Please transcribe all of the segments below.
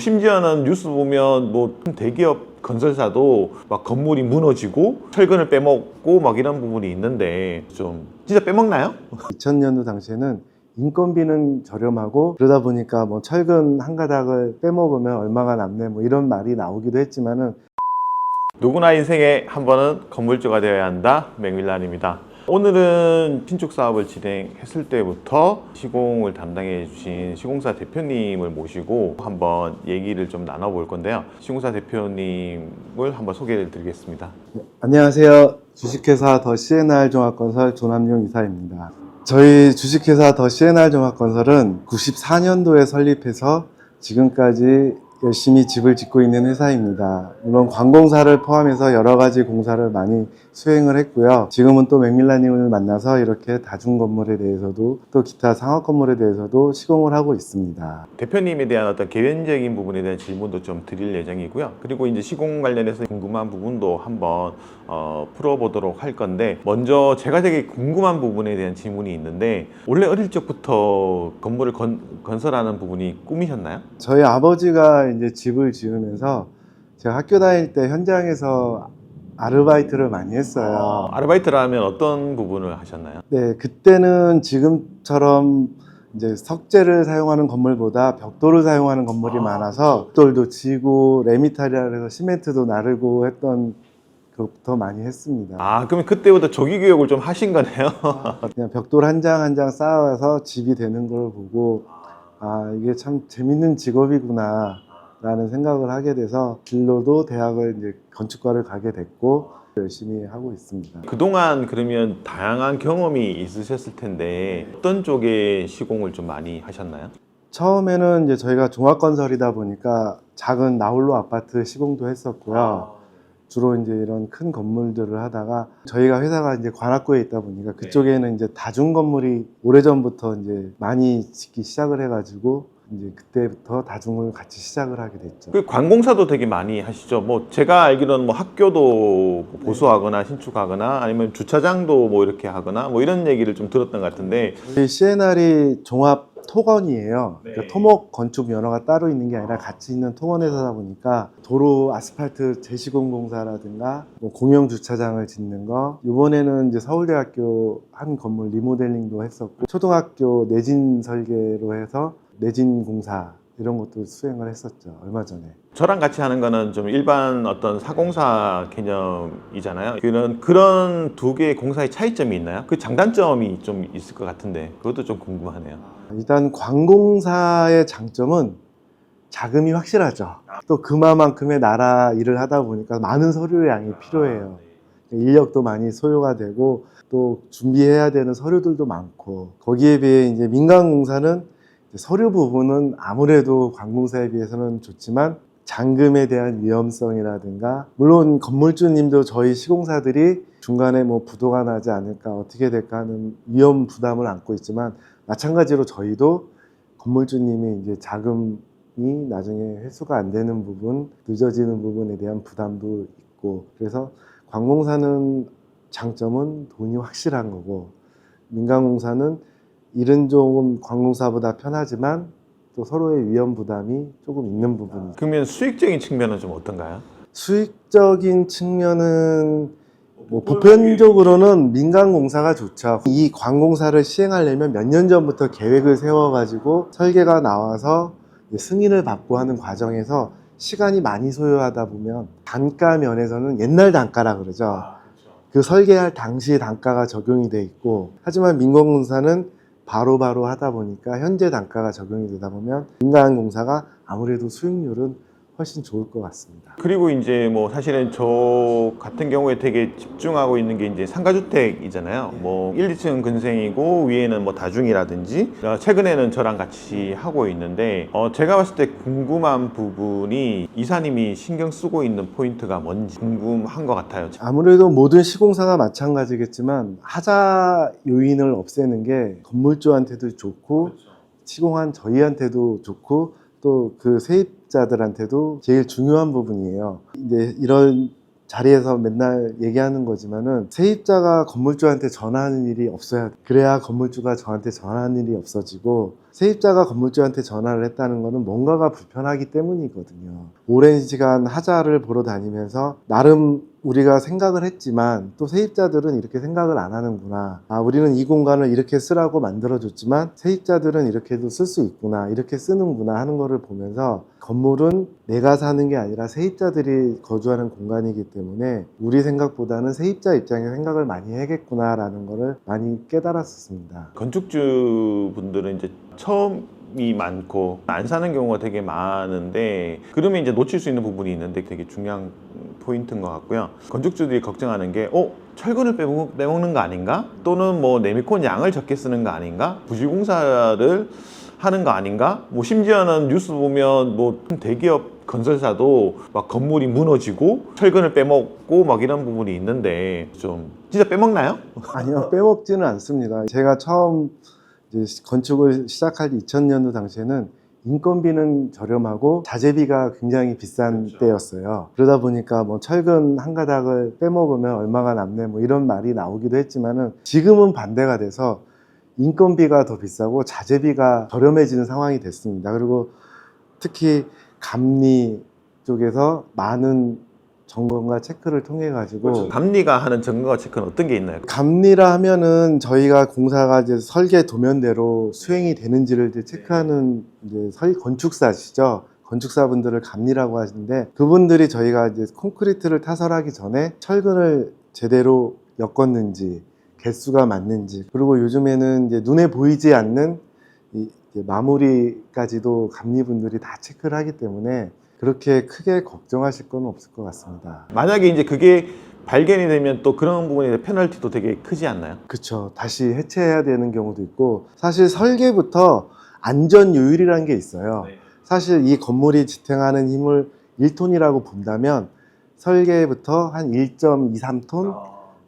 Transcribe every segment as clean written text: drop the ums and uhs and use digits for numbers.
심지어는 뉴스 보면 뭐 대기업 건설사도 막 건물이 무너지고 철근을 빼먹고 막 이런 부분이 있는데 좀 진짜 빼먹나요? 2000년도 당시에는 인건비는 저렴하고 그러다 보니까 뭐 철근 한 가닥을 빼먹으면 얼마가 남네 뭐 이런 말이 나오기도 했지만은 누구나 인생에 한 번은 건물주가 되어야 한다. 맥밀란입니다. 오늘은 신축 사업을 진행했을 때부터 시공을 담당해 주신 시공사 대표님을 모시고 한번 얘기를 좀 나눠볼 건데요. 시공사 대표님을 한번 소개를 드리겠습니다. 안녕하세요. 주식회사 더 C&R 종합건설 조남용 이사입니다. 저희 주식회사 더 C&R 종합건설은 94년도에 설립해서 지금까지 열심히 집을 짓고 있는 회사입니다. 물론 관공사를 포함해서 여러 가지 공사를 많이 수행을 했고요. 지금은 또 맥밀란님을 만나서 이렇게 다중 건물에 대해서도 또 기타 상업 건물에 대해서도 시공을 하고 있습니다. 대표님에 대한 어떤 개인적인 부분에 대한 질문도 좀 드릴 예정이고요. 그리고 이제 시공 관련해서 궁금한 부분도 한번 풀어보도록 할 건데, 먼저 제가 되게 궁금한 부분에 대한 질문이 있는데, 원래 어릴 적부터 건물을 건설하는 부분이 꿈이셨나요? 저희 아버지가 이제 집을 지으면서 제가 학교 다닐 때 현장에서 아르바이트를 많이 했어요. 아르바이트를 하면 어떤 부분을 하셨나요? 네, 그때는 지금처럼 이제 석재를 사용하는 건물보다 벽돌을 사용하는 건물이 많아서 벽돌도 치고 레미탈이라 해서 시멘트도 나르고 했던 것부터 많이 했습니다. 그러면 그때부터 조기 교육을 좀 하신 거네요. 그냥 벽돌 한 장 한 장 쌓아서 집이 되는 걸 보고 이게 참 재밌는 직업이구나 라는 생각을 하게 돼서 진로도 대학을 이제 건축과를 가게 됐고 열심히 하고 있습니다. 그동안 그러면 다양한 경험이 있으셨을 텐데 어떤 쪽의 시공을 좀 많이 하셨나요? 처음에는 이제 저희가 종합건설이다 보니까 작은 나홀로 아파트 시공도 했었고요. 주로 이제 이런 큰 건물들을 하다가 저희가 회사가 이제 관악구에 있다 보니까 그쪽에는 이제 다중 건물이 오래전부터 이제 많이 짓기 시작을 해가지고 이제 그때부터 다중을 같이 시작을 하게 됐죠. 그 관공사도 되게 많이 하시죠. 뭐 제가 알기로는 뭐 학교도 보수하거나 신축하거나 아니면 주차장도 뭐 이렇게 하거나 뭐 이런 얘기를 좀 들었던 것 같은데, 저희 CNR이 종합 토건이에요. 그러니까 토목 건축 면허가 따로 있는 게 아니라 같이 있는 토건회사다 보니까 도로 아스팔트 재시공 공사라든가 뭐 공영 주차장을 짓는 거, 이번에는 이제 서울대학교 한 건물 리모델링도 했었고 초등학교 내진 설계로 해서 내진 공사 이런 것도 수행을 했었죠. 얼마 전에. 저랑 같이 하는 거는 좀 일반 어떤 사공사 개념이잖아요. 그런 두 개의 공사의 차이점이 있나요? 그 장단점이 좀 있을 것 같은데 그것도 좀 궁금하네요. 일단 관공사의 장점은 자금이 확실하죠. 또 그만큼의 나라 일을 하다 보니까 많은 서류량이 필요해요. 인력도 많이 소요가 되고 또 준비해야 되는 서류들도 많고, 거기에 비해 이제 민간공사는 서류 부분은 아무래도 관공사에 비해서는 좋지만 잔금에 대한 위험성이라든가, 물론 건물주님도 저희 시공사들이 중간에 뭐 부도가 나지 않을까 어떻게 될까 하는 위험 부담을 안고 있지만, 마찬가지로 저희도 건물주님이 이제 자금이 나중에 회수가 안 되는 부분, 늦어지는 부분에 대한 부담도 있고, 그래서 관공사는 장점은 돈이 확실한 거고, 민간공사는 일은 조금 관공사보다 편하지만 또 서로의 위험 부담이 조금 있는 부분이죠. 그러면 수익적인 측면은 좀 어떤가요? 수익적인 측면은 뭐 보편적으로는 민간공사가 좋죠. 이 관공사를 시행하려면 몇 년 전부터 계획을 세워가지고 설계가 나와서 승인을 받고 하는 과정에서 시간이 많이 소요하다 보면 단가 면에서는 옛날 단가라 그러죠. 그 설계할 당시 단가가 적용이 돼 있고, 하지만 민간공사는 바로바로 하다 보니까 현재 단가가 적용이 되다 보면 민간공사가 아무래도 수익률은 훨씬 좋을 것 같습니다. 그리고 이제 뭐 사실은 저 같은 경우에 되게 집중하고 있는 게 이제 상가주택이잖아요. 뭐 1, 2층 근생이고 위에는 뭐 다중이라든지, 최근에는 저랑 같이 하고 있는데 제가 봤을 때 궁금한 부분이 이사님이 신경 쓰고 있는 포인트가 뭔지 궁금한 것 같아요. 아무래도 모든 시공사가 마찬가지겠지만 하자 요인을 없애는 게 건물주한테도 좋고 시공한 저희한테도 좋고 또 그 세입자들한테도 제일 중요한 부분이에요. 이제 이런 자리에서 맨날 얘기하는 거지만은 세입자가 건물주한테 전화하는 일이 없어야 돼. 그래야 건물주가 저한테 전화하는 일이 없어지고 세입자가 건물주한테 전화를 했다는 것은 뭔가가 불편하기 때문이거든요. 오랜 시간 하자를 보러 다니면서 나름 우리가 생각을 했지만 또 세입자들은 이렇게 생각을 안 하는구나. 아, 우리는 이 공간을 이렇게 쓰라고 만들어줬지만 세입자들은 이렇게도 쓸 수 있구나. 이렇게 쓰는구나 하는 거를 보면서 건물은 내가 사는 게 아니라 세입자들이 거주하는 공간이기 때문에 우리 생각보다는 세입자 입장에 생각을 많이 해야겠구나라는 거를 많이 깨달았었습니다. 건축주 분들은 이제 처음이 많고 안 사는 경우가 되게 많은데 그러면 이제 놓칠 수 있는 부분이 있는데 되게 중요한 포인트인 것 같고요. 건축주들이 걱정하는 게 철근을 빼먹는 거 아닌가? 또는 뭐 네미콘 양을 적게 쓰는 거 아닌가? 부실공사를 하는 거 아닌가? 뭐 심지어는 뉴스 보면 뭐 대기업 건설사도 막 건물이 무너지고 철근을 빼먹고 막 이런 부분이 있는데 좀 진짜 빼먹나요? 아니요, 빼먹지는 않습니다. 제가 처음 이제 건축을 시작할 2000년도 당시에는 인건비는 저렴하고 자재비가 굉장히 비싼 때였어요. 그러다 보니까 뭐 철근 한 가닥을 빼먹으면 얼마가 남네 뭐 이런 말이 나오기도 했지만은 지금은 반대가 돼서 인건비가 더 비싸고 자재비가 저렴해지는 상황이 됐습니다. 그리고 특히 감리 쪽에서 많은 점검과 체크를 통해 가지고 감리가 하는 점검과 체크는 어떤 게 있나요? 감리라 하면은 저희가 공사가 이제 설계 도면대로 수행이 되는지를 이제 체크하는 이제 건축사시죠. 건축사분들을 감리라고 하시는데 그분들이 저희가 이제 콘크리트를 타설하기 전에 철근을 제대로 엮었는지 개수가 맞는지 그리고 요즘에는 이제 눈에 보이지 않는 이제 마무리까지도 감리분들이 다 체크를 하기 때문에 그렇게 크게 걱정하실 건 없을 것 같습니다. 만약에 이제 그게 발견이 되면 또 그런 부분에 대해 페널티도 되게 크지 않나요? 그쵸. 다시 해체해야 되는 경우도 있고 사실 설계부터 안전 요율이라는 게 있어요. 사실 이 건물이 지탱하는 힘을 1톤이라고 본다면 설계부터 한 1.23톤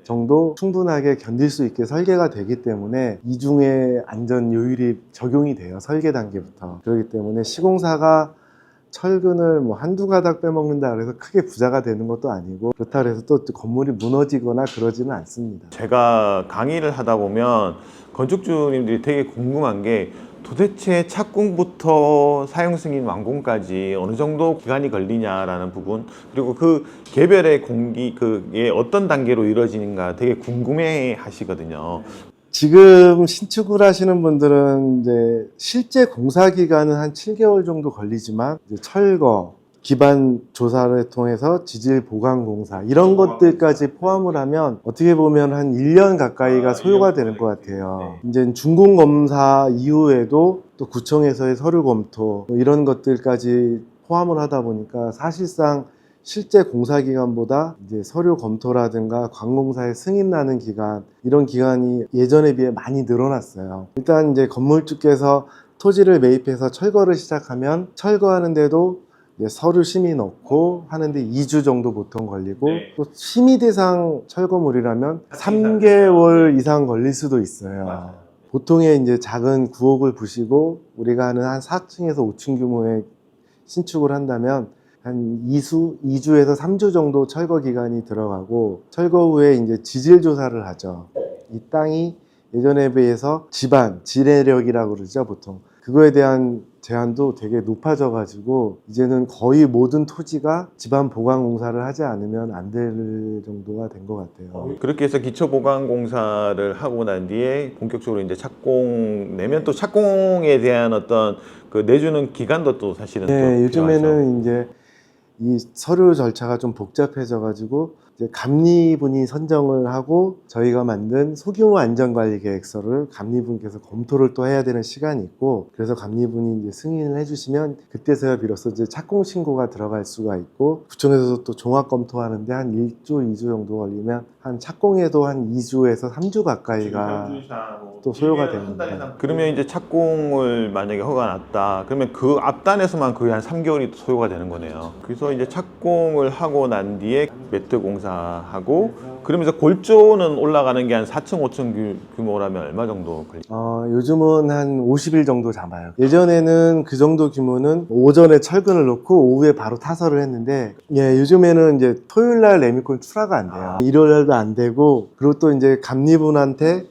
정도 충분하게 견딜 수 있게 설계가 되기 때문에 이중의 안전 요율이 적용이 돼요. 설계 단계부터. 그렇기 때문에 시공사가 철근을 뭐 한두 가닥 빼먹는다 그래서 크게 부자가 되는 것도 아니고 그렇다 그래서 또 건물이 무너지거나 그러지는 않습니다. 제가 강의를 하다 보면 건축주님들이 되게 궁금한 게 도대체 착공부터 사용 승인 완공까지 어느 정도 기간이 걸리냐라는 부분 그리고 그 개별의 그게 어떤 단계로 이루어지는가 되게 궁금해 하시거든요. 지금 신축을 하시는 분들은 이제 실제 공사 기간은 한 7개월 정도 걸리지만 이제 철거, 기반 조사를 통해서 지질 보강 공사 이런 것들까지 포함을 하면 어떻게 보면 한 1년 가까이가 소요가 되는 것 같아요. 이제 준공 검사 이후에도 또 구청에서의 서류 검토 뭐 이런 것들까지 포함을 하다 보니까 사실상 실제 공사 기간보다 이제 서류 검토라든가 관공사의 승인 나는 기간 이런 기간이 예전에 비해 많이 늘어났어요. 일단 이제 건물주께서 토지를 매입해서 철거를 시작하면 철거하는데도 서류 심의 넣고 하는데 2주 정도 보통 걸리고 또 심의 대상 철거물이라면 3개월 이상 걸릴 수도 있어요. 보통의 이제 작은 구옥을 부시고 우리가 하는 한 4층에서 5층 규모의 신축을 한다면 한 2주에서 3주 정도 철거 기간이 들어가고 철거 후에 이제 지질 조사를 하죠. 이 땅이 예전에 비해서 지뢰력이라고 그러죠, 보통. 그거에 대한 제한도 되게 높아져 가지고 이제는 거의 모든 토지가 지반 보강 공사를 하지 않으면 안 될 정도가 된 것 같아요. 그렇게 해서 기초 보강 공사를 하고 난 뒤에 본격적으로 이제 착공 내면 또 착공에 대한 어떤 그 내주는 기간도 또 사실은 또 네, 요즘에는 필요하죠. 이제 이 서류 절차가 좀 복잡해져 가지고 이제 감리분이 선정을 하고 저희가 만든 소규모 안전관리 계획서를 감리분께서 검토를 또 해야 되는 시간이 있고 그래서 감리분이 이제 승인을 해주시면 그때서야 비로소 이제 착공 신고가 들어갈 수가 있고 구청에서도 또 종합 검토하는데 한 1주, 2주 정도 걸리면 한 착공에도 한 2주에서 3주 가까이가 또 소요가 됩니다. 그러면 이제 착공을 만약에 허가가 났다. 그러면 그 앞단에서만 거의 한 3개월이 소요가 되는 거네요. 그래서 이제 착공을 하고 난 뒤에 매트 공사하고 그러면서 골조는 올라가는 게 한 4층, 5층 규모라면 얼마 정도 걸릴까요? 요즘은 한 50일 정도 잡아요. 예전에는 그 정도 규모는 오전에 철근을 놓고 오후에 바로 타설을 했는데 요즘에는 이제 토요일 날 레미콘 출하가 안 돼요. 일요일 날도 안 되고 그리고 또 이제 감리분한테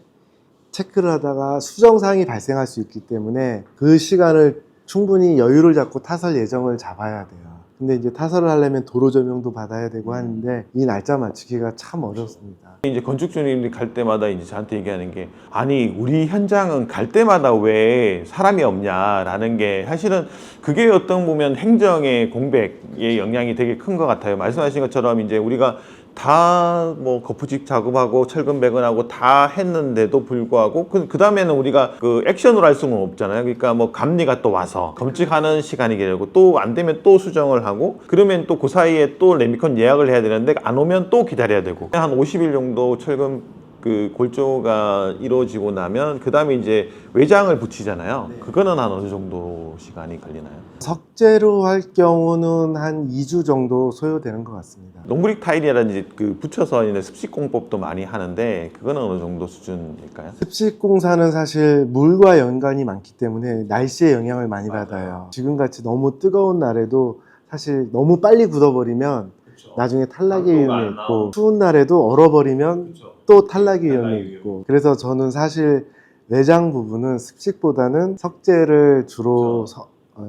체크를 하다가 수정사항이 발생할 수 있기 때문에 그 시간을 충분히 여유를 잡고 타설 예정을 잡아야 돼요. 근데 이제 타설을 하려면 도로 조명도 받아야 되고 하는데 이 날짜 맞추기가 참 어렵습니다. 이제 건축주님들이 갈 때마다 이제 저한테 얘기하는 게, 아니 우리 현장은 갈 때마다 왜 사람이 없냐라는 게, 사실은 그게 어떤 보면 행정의 공백의 영향이 되게 큰 것 같아요. 말씀하신 것처럼 이제 우리가 다 뭐 거푸집 작업하고 철근 배근하고 다 했는데도 불구하고 그 다음에는 우리가 그 액션으로 할 수는 없잖아요. 그러니까 뭐 감리가 또 와서 검증하는 시간이 되고, 또 안 되면 또 수정을 하고, 그러면 또 그 사이에 또 레미콘 예약을 해야 되는데 안 오면 또 기다려야 되고, 한 50일 정도 철근 그 골조가 이루어지고 나면 그 다음에 이제 외장을 붙이잖아요. 그거는 한 어느 정도 시간이 걸리나요? 석재로 할 경우는 한 2주 정도 소요되는 것 같습니다. 롱브릭 타일이라든지 그 붙여서 이제 습식 공법도 많이 하는데, 그거는 어느 정도 수준일까요? 습식공사는 사실 물과 연관이 많기 때문에 날씨의 영향을 많이 받아요. 지금같이 너무 뜨거운 날에도 사실 너무 빨리 굳어버리면 나중에 탈락의 위험이 있고, 추운 날에도 얼어버리면 또 탈락의 위험이 있고, 그래서 저는 사실 외장 부분은 습식보다는 석재를 주로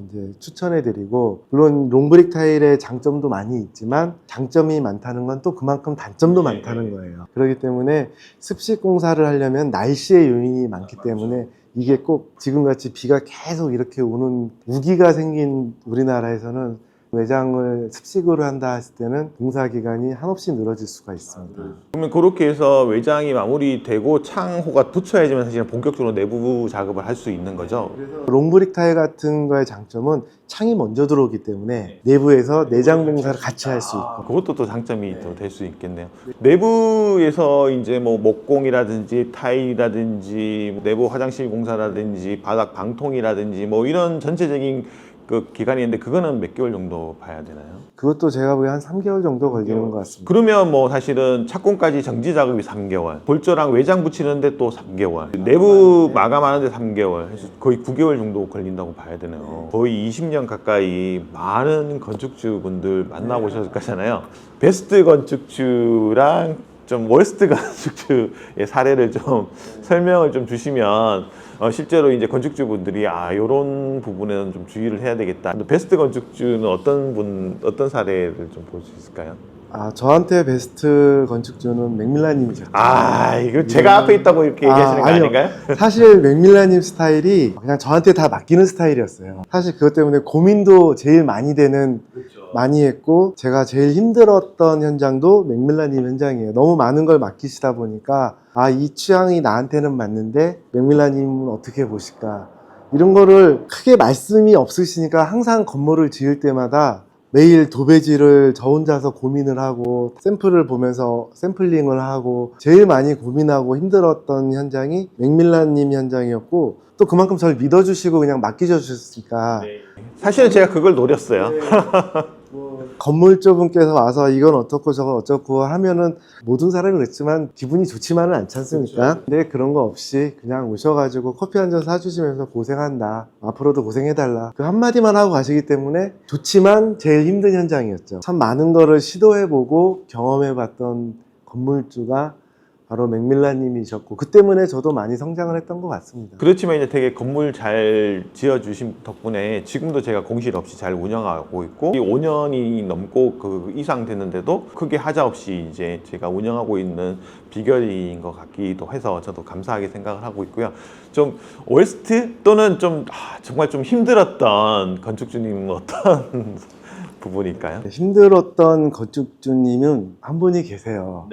이제 추천해드리고, 물론 롱브릭 타일의 장점도 많이 있지만 장점이 많다는 건 또 그만큼 단점도 많다는 거예요. 그렇기 때문에 습식 공사를 하려면 날씨의 요인이 많기 때문에 이게 꼭 지금같이 비가 계속 이렇게 오는 우기가 생긴 우리나라에서는 외장을 습식으로 한다 했을 때는 공사 기간이 한없이 늘어질 수가 있습니다. 그러면 그렇게 해서 외장이 마무리되고 창호가 붙여야지만 사실은 본격적으로 내부 작업을 할 수 있는 거죠. 롱브릭 타일 같은 거의 장점은 창이 먼저 들어오기 때문에 내부에서 내장 공사를 같이 할 수 있고, 그것도 또 장점이 또 될 수 있겠네요. 내부에서 이제 뭐 목공이라든지 타일이라든지 내부 화장실 공사라든지 바닥 방통이라든지 뭐 이런 전체적인 그 기간이 있는데, 그거는 몇 개월 정도 봐야 되나요? 그것도 제가 보기엔 한 3개월 정도 걸리는 것 같습니다. 그러면 뭐 사실은 착공까지 정지 작업이 3개월, 골조랑 외장 붙이는데 또 3개월, 내부 마감하는데 3개월, 해서 거의 9개월 정도 걸린다고 봐야 되네요. 거의 20년 가까이 많은 건축주분들 만나보셨을 거잖아요. 베스트 건축주랑 좀 월스트 건축주의 사례를 좀 설명을 좀 주시면, 실제로 이제 건축주분들이 요런 부분에는 좀 주의를 해야 되겠다. 베스트 건축주는 어떤 사례를 좀 볼 수 있을까요? 저한테 베스트 건축주는 맥밀라님이죠. 이거 제가 앞에 있다고 이렇게 얘기하시는 거 아니요. 아닌가요? 사실 맥밀라님 스타일이 그냥 저한테 다 맡기는 스타일이었어요. 사실 그것 때문에 고민도 제일 많이 되는, 많이 했고, 제가 제일 힘들었던 현장도 맥밀라님 현장이에요. 너무 많은 걸 맡기시다 보니까 이 취향이 나한테는 맞는데 맥밀라님은 어떻게 보실까, 이런 거를 크게 말씀이 없으시니까 항상 건물을 지을 때마다 매일 도배지를 저 혼자서 고민을 하고 샘플을 보면서 샘플링을 하고 제일 많이 고민하고 힘들었던 현장이 맥밀라님 현장이었고, 또 그만큼 저를 믿어주시고 그냥 맡기셔 주셨으니까. 사실은 제가 그걸 노렸어요. 건물주분께서 와서 이건 어떻고 저건 어쩌고 하면은 모든 사람이 그렇지만 기분이 좋지만은 않지 않습니까? 근데 그런 거 없이 그냥 오셔가지고 커피 한 잔 사주시면서 고생한다, 앞으로도 고생해달라, 그 한마디만 하고 가시기 때문에 좋지만 제일 힘든 현장이었죠. 참 많은 거를 시도해보고 경험해봤던 건물주가 바로 맥밀라님이셨고, 그 때문에 저도 많이 성장을 했던 것 같습니다. 그렇지만 이제 되게 건물 잘 지어주신 덕분에 지금도 제가 공실 없이 잘 운영하고 있고, 5년이 넘고 그 이상 됐는데도 크게 하자 없이 이제 제가 운영하고 있는 비결인 것 같기도 해서 저도 감사하게 생각을 하고 있고요. 좀 월스트 또는 좀 정말 좀 힘들었던 건축주님은 어떤 부분일까요? 힘들었던 건축주님은 한 분이 계세요.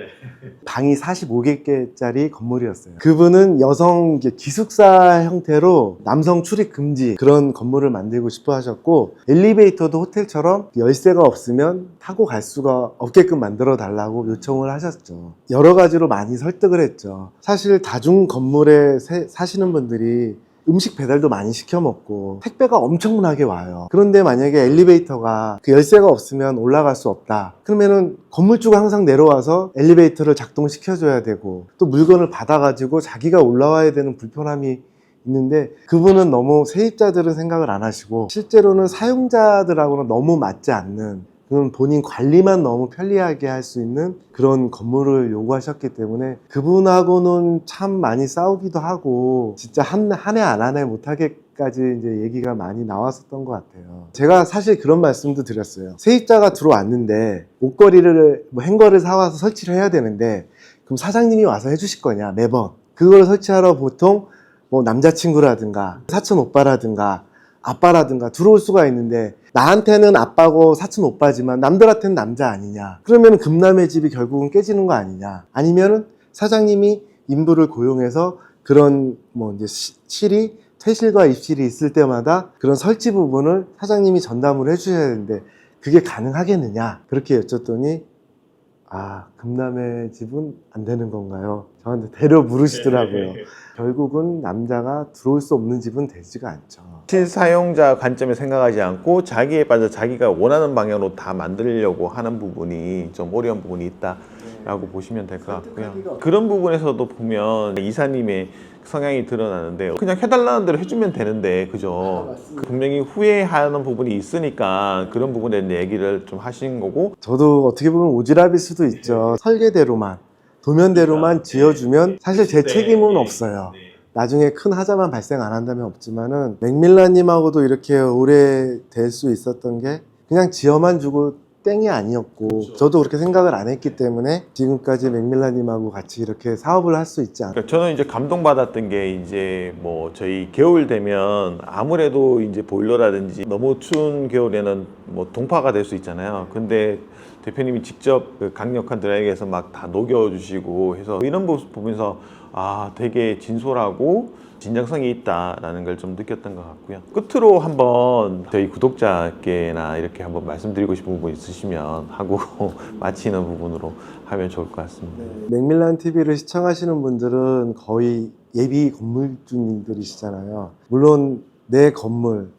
방이 45개짜리 건물이었어요. 그분은 여성 기숙사 형태로 남성 출입 금지 그런 건물을 만들고 싶어 하셨고, 엘리베이터도 호텔처럼 열쇠가 없으면 타고 갈 수가 없게끔 만들어 달라고 요청을 하셨죠. 여러 가지로 많이 설득을 했죠. 사실 다중 건물에 사시는 분들이 음식 배달도 많이 시켜 먹고 택배가 엄청나게 와요. 그런데 만약에 엘리베이터가 그 열쇠가 없으면 올라갈 수 없다, 그러면은 건물주가 항상 내려와서 엘리베이터를 작동시켜줘야 되고 또 물건을 받아가지고 자기가 올라와야 되는 불편함이 있는데, 그분은 너무 세입자들은 생각을 안 하시고 실제로는 사용자들하고는 너무 맞지 않는 그건 본인 관리만 너무 편리하게 할 수 있는 그런 건물을 요구하셨기 때문에 그분하고는 참 많이 싸우기도 하고 진짜 한 해 안 한 해 못하게까지 이제 얘기가 많이 나왔었던 것 같아요. 제가 사실 그런 말씀도 드렸어요. 세입자가 들어왔는데 옷걸이를 뭐 행거를 사와서 설치를 해야 되는데 그럼 사장님이 와서 해주실 거냐 매번. 그걸 설치하러 보통 뭐 남자친구라든가 사촌 오빠라든가 아빠라든가 들어올 수가 있는데 나한테는 아빠고 사촌 오빠지만 남들한테는 남자 아니냐. 그러면 금남의 집이 결국은 깨지는 거 아니냐. 아니면은 사장님이 인부를 고용해서 그런 뭐 이제 실이 퇴실과 입실이 있을 때마다 그런 설치 부분을 사장님이 전담을 해주셔야 되는데 그게 가능하겠느냐. 그렇게 여쭸더니 금남의 집은 안 되는 건가요? 저한테 대려 물으시더라고요. 결국은 남자가 들어올 수 없는 집은 되지가 않죠. 실사용자 관점에 생각하지 않고 자기에 빠져 자기가 원하는 방향으로 다 만들려고 하는 부분이 좀 어려운 부분이 있다라고 보시면 될 것 같고요. 그런 부분에서도 보면 이사님의 성향이 드러나는데 그냥 해달라는 대로 해주면 되는데 그죠? 분명히 후회하는 부분이 있으니까 그런 부분에 대한 얘기를 좀 하신 거고 저도 어떻게 보면 오지랖일 수도 있죠. 설계대로만 도면대로만 지어주면 사실 제 책임은 없어요. 나중에 큰 하자만 발생 안 한다면 없지만은 맥밀라님하고도 이렇게 오래 될 수 있었던 게 그냥 지어만 주고 땡이 아니었고 저도 그렇게 생각을 안 했기 때문에 지금까지 맥밀라님하고 같이 이렇게 사업을 할 수 있지 않을까. 그러니까 저는 이제 감동받았던 게 이제 뭐 저희 겨울 되면 아무래도 이제 보일러라든지 너무 추운 겨울에는 뭐 동파가 될 수 있잖아요. 근데 대표님이 직접 그 강력한 드라이기에서 막 다 녹여주시고 해서 이런 모습 보면서 되게 진솔하고 진정성이 있다라는 걸 좀 느꼈던 것 같고요. 끝으로 한번 저희 구독자께나 이렇게 한번 말씀드리고 싶은 부분 있으시면 하고 마치는 부분으로 하면 좋을 것 같습니다. 맥밀란 TV를 시청하시는 분들은 거의 예비 건물주님들이시잖아요. 물론 내 건물,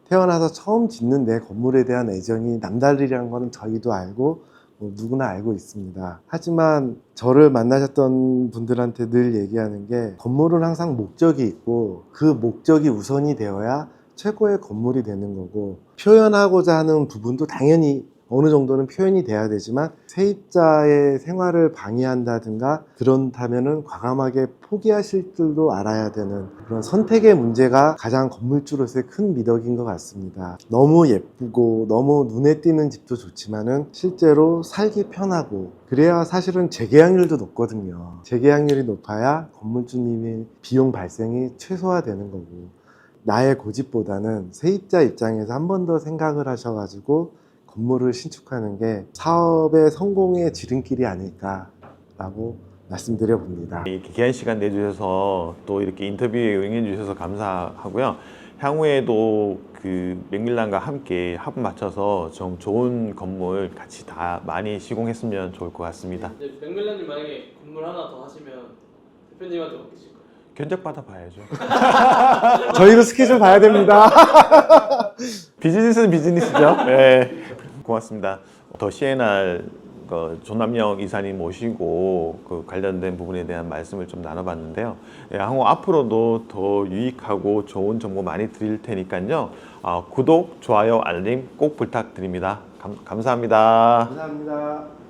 태어나서 처음 짓는 내 건물에 대한 애정이 남다르리라는 거는 저희도 알고 누구나 알고 있습니다. 하지만 저를 만나셨던 분들한테 늘 얘기하는 게 건물은 항상 목적이 있고 그 목적이 우선이 되어야 최고의 건물이 되는 거고 표현하고자 하는 부분도 당연히 어느 정도는 표현이 돼야 되지만 세입자의 생활을 방해한다든가 그렇다면은 과감하게 포기하실 줄도 알아야 되는 그런 선택의 문제가 가장 건물주로서의 큰 미덕인 것 같습니다. 너무 예쁘고 너무 눈에 띄는 집도 좋지만은 실제로 살기 편하고 그래야 사실은 재계약률도 높거든요. 재계약률이 높아야 건물주님의 비용 발생이 최소화되는 거고 나의 고집보다는 세입자 입장에서 한 번 더 생각을 하셔가지고 건물을 신축하는 게 사업의 성공의 지름길이 아닐까라고 말씀드려 봅니다. 이렇게 귀한 시간 내주셔서 또 이렇게 인터뷰에 응해 주셔서 감사하고요. 향후에도 그 맥밀란과 함께 합 맞춰서 좀 좋은 건물 같이 다 많이 시공했으면 좋을 것 같습니다. 맥밀란님 만약에 건물 하나 더 하시면 대표님한테 맡기실 거예요? 견적받아 봐야죠. 저희도 스케줄 봐야 됩니다. 비즈니스는 비즈니스죠. 네. 고맙습니다. 더 CNR 조남영 이사님 모시고 그 관련된 부분에 대한 말씀을 좀 나눠봤는데요. 향후 앞으로도 더 유익하고 좋은 정보 많이 드릴 테니까요. 구독, 좋아요, 알림 꼭 부탁드립니다. 감사합니다. 감사합니다.